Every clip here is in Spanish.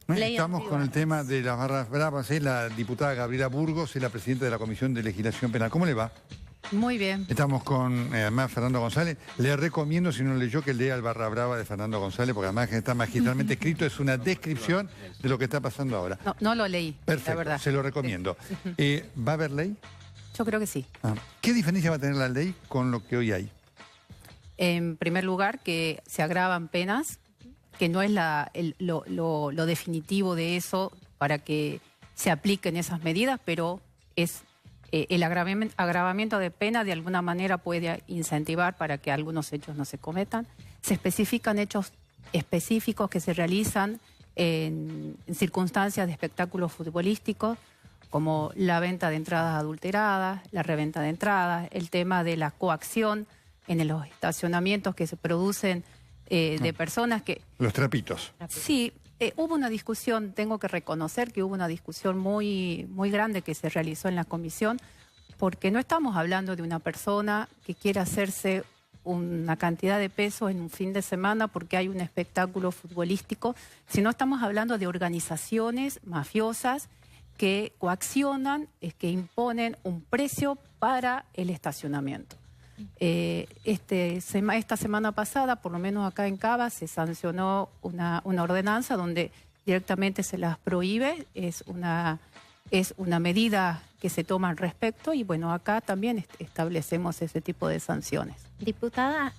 Estamos con el tema de las barras bravas. Es la diputada Gabriela Burgos, es la presidenta de la Comisión de Legislación Penal. ¿Cómo le va? Muy bien. Estamos con, además, Fernando González. Le recomiendo, si no leyó, que lea el Barra Brava de Fernando González, porque además está magistralmente escrito, es una descripción de lo que está pasando ahora. No lo leí, Perfecto, la verdad. se lo recomiendo. ¿Va a haber ley? Yo creo que sí. ¿Qué diferencia va a tener la ley con lo que hoy hay? En primer lugar, que se agravan penas, que no es lo definitivo de eso para que se apliquen esas medidas, pero es el agravamiento de pena de alguna manera puede incentivar para que algunos hechos no se cometan. Se especifican hechos específicos que se realizan en circunstancias de espectáculos futbolísticos, como la venta de entradas adulteradas, la reventa de entradas, el tema de la coacción en los estacionamientos que se producen de personas que... Los trapitos. Sí, hubo una discusión, tengo que reconocer que hubo una discusión muy grande que se realizó en la comisión, porque no estamos hablando de una persona que quiera hacerse una cantidad de pesos en un fin de semana porque hay un espectáculo futbolístico, sino estamos hablando de organizaciones mafiosas que coaccionan, que imponen un precio para el estacionamiento. Esta semana pasada, por lo menos acá en Cava, se sancionó una ordenanza donde directamente se las prohíbe, es una medida que se toma al respecto y bueno, acá también establecemos ese tipo de sanciones. Diputada,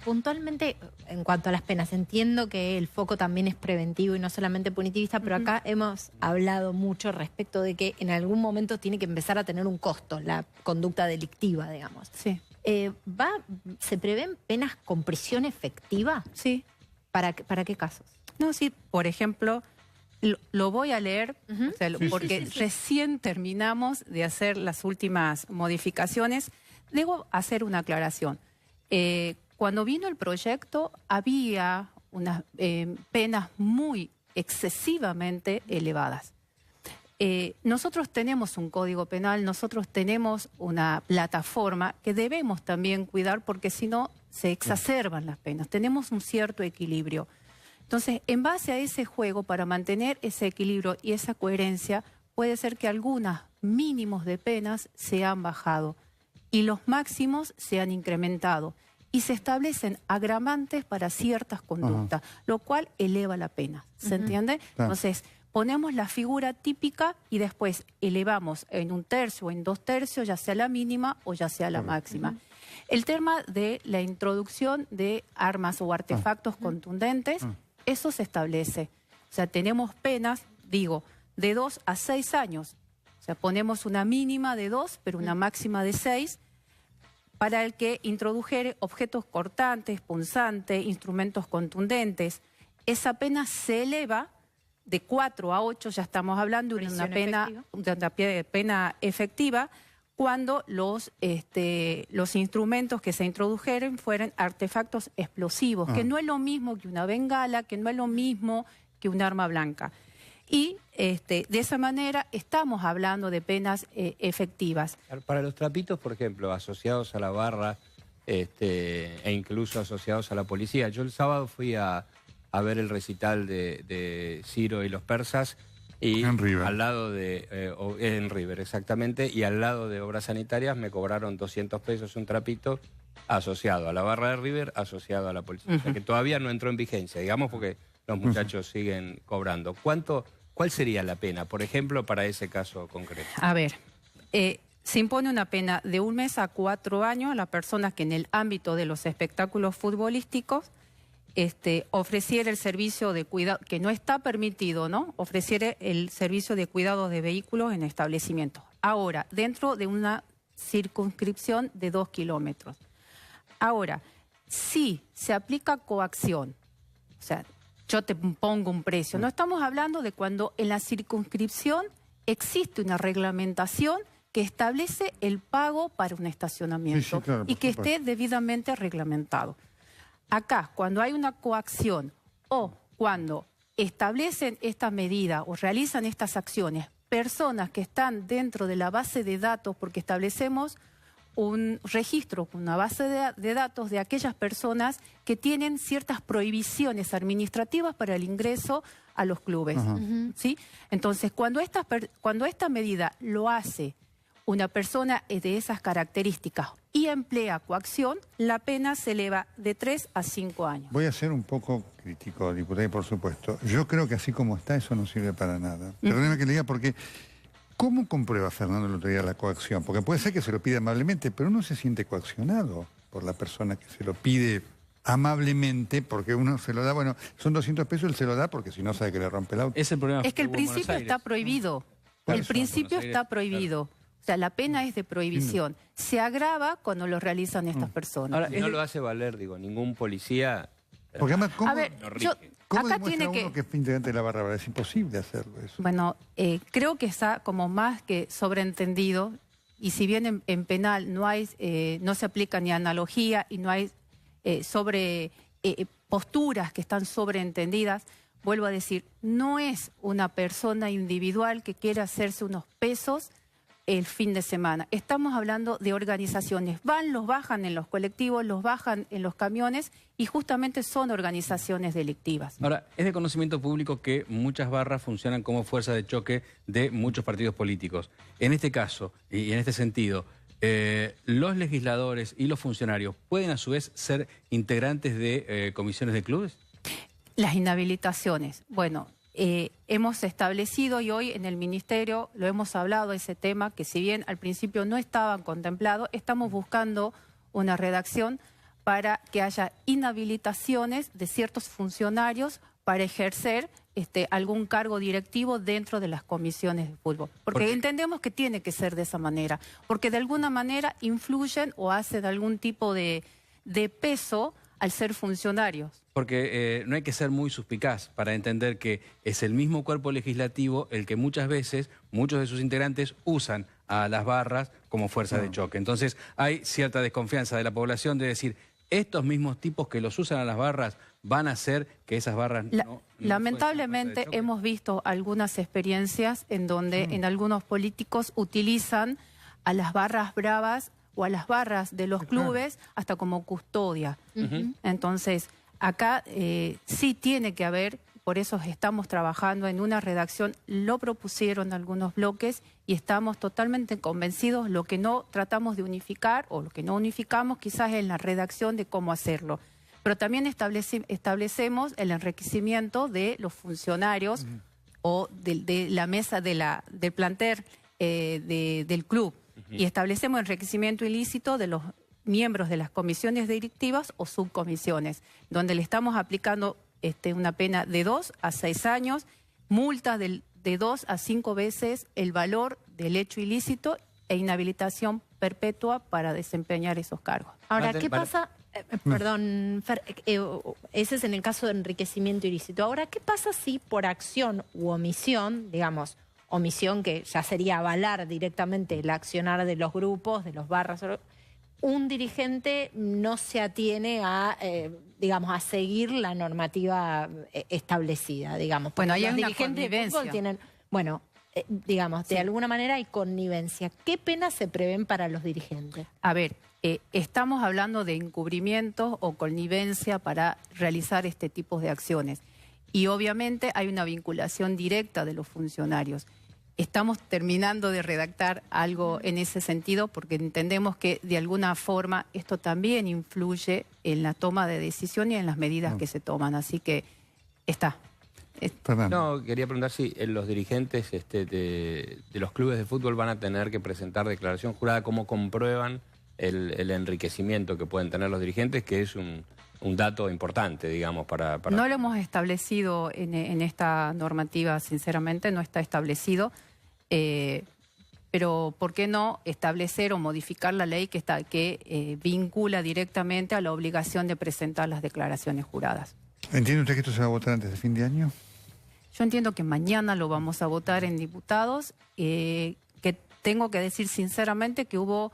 puntualmente en cuanto a las penas, entiendo que el foco también es preventivo y no solamente punitivista, pero acá hemos hablado mucho respecto de que en algún momento tiene que empezar a tener un costo la conducta delictiva, digamos. Sí. ¿Se prevén penas con prisión efectiva? Sí. ¿Para qué casos? No, sí, por ejemplo, lo voy a leer, o sea, porque recién terminamos de hacer las últimas modificaciones. Debo hacer una aclaración. Cuando vino el proyecto había unas penas muy excesivamente elevadas. Nosotros tenemos un código penal, nosotros tenemos una plataforma que debemos también cuidar porque si no se exacerban las penas. Tenemos un cierto equilibrio. Entonces, en base a ese juego, para mantener ese equilibrio y esa coherencia, puede ser que algunos mínimos de penas se han bajado y los máximos se han incrementado. Y se establecen agravantes para ciertas conductas, lo cual eleva la pena. ¿Se entiende? Claro. Entonces, ponemos la figura típica y después elevamos en 1/3 o en 2/3, ya sea la mínima o ya sea la máxima. El tema de la introducción de armas o artefactos contundentes, eso se establece. O sea, tenemos penas, digo, de 2 a 6 años. O sea, ponemos una mínima de 2, pero una máxima de 6, para el que introdujere objetos cortantes, punzantes, instrumentos contundentes. Esa pena se eleva de 4 a 8, ya estamos hablando de una pena efectiva, cuando los instrumentos que se introdujeren fueran artefactos explosivos, que no es lo mismo que una bengala, que no es lo mismo que un arma blanca. Y de esa manera estamos hablando de penas efectivas. Para los trapitos, por ejemplo, asociados a la barra e incluso asociados a la policía. Yo el sábado fui a ver el recital de Ciro y los Persas y en River. Al lado de en River, exactamente, y al lado de Obras Sanitarias me cobraron 200 pesos un trapito asociado a la barra de River, asociado a la policía. O sea, que todavía no entró en vigencia, digamos, porque los muchachos siguen cobrando. ¿Cuál sería la pena, por ejemplo, para ese caso concreto? A ver, se impone una pena de 1 mes a 4 años a las personas que en el ámbito de los espectáculos futbolísticos ofreciera el servicio de cuidado, que no está permitido, ¿no? Ofreciera el servicio de cuidado de vehículos en establecimientos. Ahora, dentro de una circunscripción de 2 kilómetros. Ahora, si se aplica coacción, o sea, yo te pongo un precio. No estamos hablando de cuando en la circunscripción existe una reglamentación que establece el pago para un estacionamiento claro, y que esté debidamente reglamentado. Acá, cuando hay una coacción o cuando establecen esta medida o realizan estas acciones, personas que están dentro de la base de datos, porque establecemos un registro, una base de datos de aquellas personas que tienen ciertas prohibiciones administrativas para el ingreso a los clubes. ¿Sí? Entonces, cuando esta medida lo hace una persona de esas características y emplea coacción, la pena se eleva de 3 a 5 años. Voy a ser un poco crítico, diputada, y por supuesto. Yo creo que así como está, eso no sirve para nada. Perdóneme que le diga porque... ¿Cómo comprueba Fernando el otro día la coacción? Porque puede ser que se lo pida amablemente, pero uno se siente coaccionado por la persona que se lo pide amablemente, porque uno se lo da, bueno, son 200 pesos, él se lo da porque si no sabe que le rompe el auto. Es el problema. Es que el principio está prohibido. El principio está prohibido. O sea, la pena es de prohibición. Se agrava cuando lo realizan estas personas. Ahora, no lo hace valer, digo, ningún policía... Porque además, ¿cómo, A ver, ¿cómo acá demuestra tiene uno que es integrante de la barra brava? Es imposible hacerlo eso. Bueno, creo que está como más que sobreentendido, y si bien en penal no se aplica ni analogía y no hay posturas que están sobreentendidas, vuelvo a decir, no es una persona individual que quiera hacerse unos pesos el fin de semana. Estamos hablando de organizaciones. Los bajan en los colectivos, los bajan en los camiones y justamente son organizaciones delictivas. Ahora, es de conocimiento público que muchas barras funcionan como fuerza de choque de muchos partidos políticos. En este caso, y en este sentido, ¿los legisladores y los funcionarios pueden a su vez ser integrantes de comisiones de clubes? Las inhabilitaciones. Bueno, hemos establecido y hoy en el Ministerio lo hemos hablado ese tema, que si bien al principio no estaban contemplados, estamos buscando una redacción para que haya inhabilitaciones de ciertos funcionarios para ejercer algún cargo directivo dentro de las comisiones de fútbol. Porque entendemos que tiene que ser de esa manera, porque de alguna manera influyen o hacen algún tipo de peso al ser funcionarios. Porque no hay que ser muy suspicaz para entender que es el mismo cuerpo legislativo el que muchas veces, muchos de sus integrantes usan a las barras como fuerza de choque. Entonces hay cierta desconfianza de la población de decir, estos mismos tipos que los usan a las barras van a hacer que esas barras no lamentablemente hemos visto algunas experiencias en donde en algunos políticos utilizan a las barras bravas o a las barras de los clubes hasta como custodia. Entonces, acá sí tiene que haber, por eso estamos trabajando en una redacción, lo propusieron algunos bloques y estamos totalmente convencidos. Lo que no tratamos de unificar o lo que no unificamos quizás es la redacción de cómo hacerlo. Pero también establecemos el enriquecimiento de los funcionarios o de la mesa del plantel del club. Y establecemos enriquecimiento ilícito de los miembros de las comisiones directivas o subcomisiones, donde le estamos aplicando una pena de 2 a 6 años, multas de 2 a 5 veces el valor del hecho ilícito e inhabilitación perpetua para desempeñar esos cargos. Ahora, ¿qué pasa? Perdón, Fer, ese es en el caso de enriquecimiento ilícito. Ahora, ¿qué pasa si por acción u omisión, digamos, omisión que ya sería avalar directamente el accionar de los grupos, de los barras, un dirigente no se atiene a, digamos, a seguir la normativa establecida, digamos? Bueno, ahí los hay una dirigentes de fútbol connivencia. tienen, bueno, digamos, de alguna manera hay connivencia. ¿Qué penas se prevén para los dirigentes? A ver, estamos hablando de encubrimientos o connivencia para realizar este tipo de acciones. Y obviamente hay una vinculación directa de los funcionarios. Estamos terminando de redactar algo en ese sentido porque entendemos que de alguna forma esto también influye en la toma de decisión y en las medidas que se toman. Así que está. Fernando. No, quería preguntar si los dirigentes de los clubes de fútbol van a tener que presentar declaración jurada, cómo comprueban el enriquecimiento que pueden tener los dirigentes, que es un dato importante, digamos, para... No lo hemos establecido en esta normativa, sinceramente, no está establecido, pero ¿por qué no establecer o modificar la ley que vincula directamente a la obligación de presentar las declaraciones juradas? ¿Entiende usted que esto se va a votar antes de fin de año? Yo entiendo que mañana lo vamos a votar en diputados, que tengo que decir sinceramente que hubo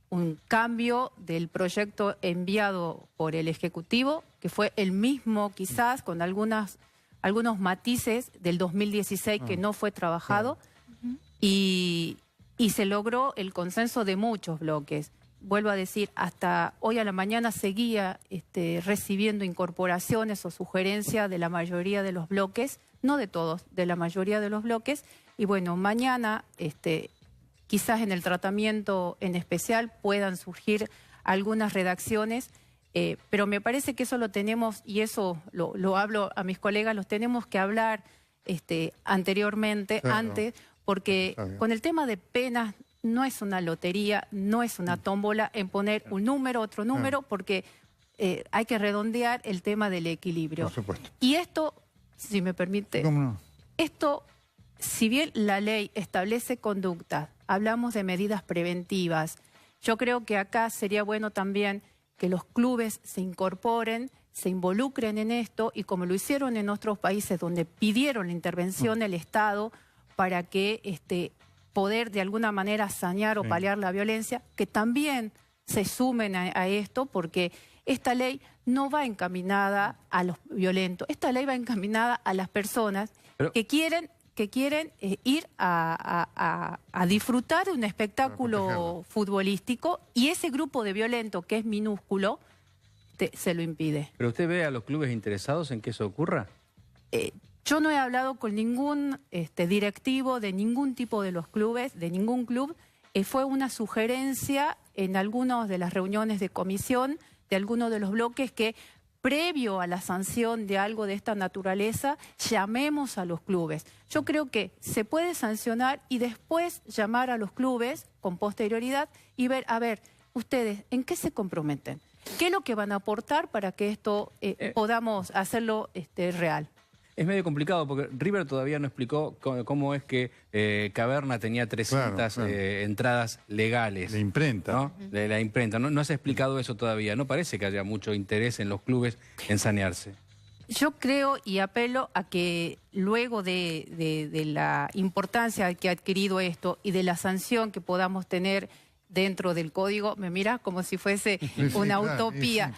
un cambio del proyecto enviado por el Ejecutivo, que fue el mismo quizás con algunos matices del 2016 que no fue trabajado, y se logró el consenso de muchos bloques. vuelvo a decir, hasta hoy a la mañana seguía recibiendo incorporaciones o sugerencias de la mayoría de los bloques, no de todos, de la mayoría de los bloques. Y bueno, mañana quizás en el tratamiento en especial puedan surgir algunas redacciones, pero me parece que eso lo tenemos, y eso lo hablo a mis colegas, los tenemos que hablar anteriormente, claro, antes, porque con el tema de penas no es una lotería, no es una tómbola en poner un número, otro número, porque hay que redondear el tema del equilibrio. Por supuesto. Y esto, si me permite, ¿Cómo no? esto, si bien la ley establece conductas, hablamos de medidas preventivas, yo creo que acá sería bueno también que los clubes se incorporen, se involucren en esto, y como lo hicieron en otros países donde pidieron la intervención del Estado para que poder de alguna manera sanear o paliar la violencia, que también se sumen a esto, porque esta ley no va encaminada a los violentos, esta ley va encaminada a las personas que quieren ir a disfrutar de un espectáculo futbolístico, y ese grupo de violentos, que es minúsculo, se lo impide. ¿Pero usted ve a los clubes interesados en que eso ocurra? Yo no he hablado con ningún directivo de ningún tipo de los clubes, de ningún club. Fue una sugerencia en algunas de las reuniones de comisión de algunos de los bloques que, previo a la sanción de algo de esta naturaleza, llamemos a los clubes. Yo creo que se puede sancionar y después llamar a los clubes con posterioridad y ver, a ver, ustedes, ¿en qué se comprometen? ¿Qué es lo que van a aportar para que esto podamos hacerlo real? Es medio complicado porque River todavía no explicó cómo es que Caverna tenía 300 entradas legales. De imprenta. ¿No? De la imprenta. No se ha explicado eso todavía. No parece que haya mucho interés en los clubes en sanearse. Yo creo y apelo a que luego de la importancia que ha adquirido esto y de la sanción que podamos tener dentro del código, me mira como si fuese una utopía.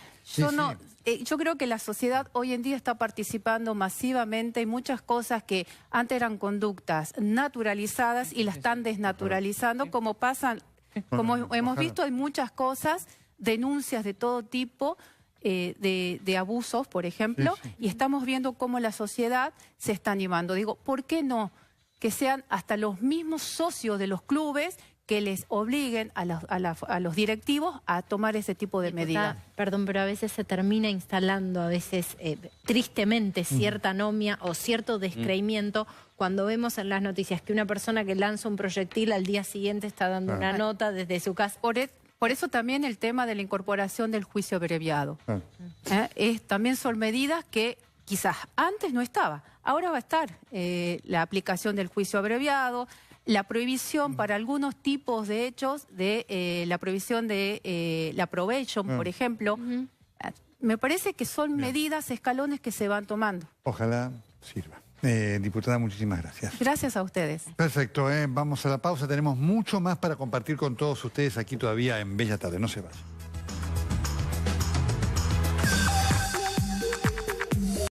Yo creo que la sociedad hoy en día está participando masivamente en muchas cosas que antes eran conductas naturalizadas y las están desnaturalizando, como hemos visto, hay muchas cosas, denuncias de todo tipo, de abusos, por ejemplo, y estamos viendo cómo la sociedad se está animando. Digo, ¿por qué no que sean hasta los mismos socios de los clubes que les obliguen a los directivos a tomar ese tipo de medidas? Perdón, pero a veces se termina instalando, a veces tristemente, cierta anomia o cierto descreimiento cuando vemos en las noticias que una persona que lanza un proyectil al día siguiente está dando una nota desde su casa. Por eso también el tema de la incorporación del juicio abreviado. También son medidas que quizás antes no estaba, ahora va a estar la aplicación del juicio abreviado, la prohibición para algunos tipos de hechos, de la prohibición de la probation, por ejemplo. Me parece que son medidas, escalones que se van tomando. Ojalá sirva. Diputada, muchísimas gracias. Gracias a ustedes. Perfecto, vamos a la pausa. Tenemos mucho más para compartir con todos ustedes aquí todavía en Bella Tarde. No se vayan.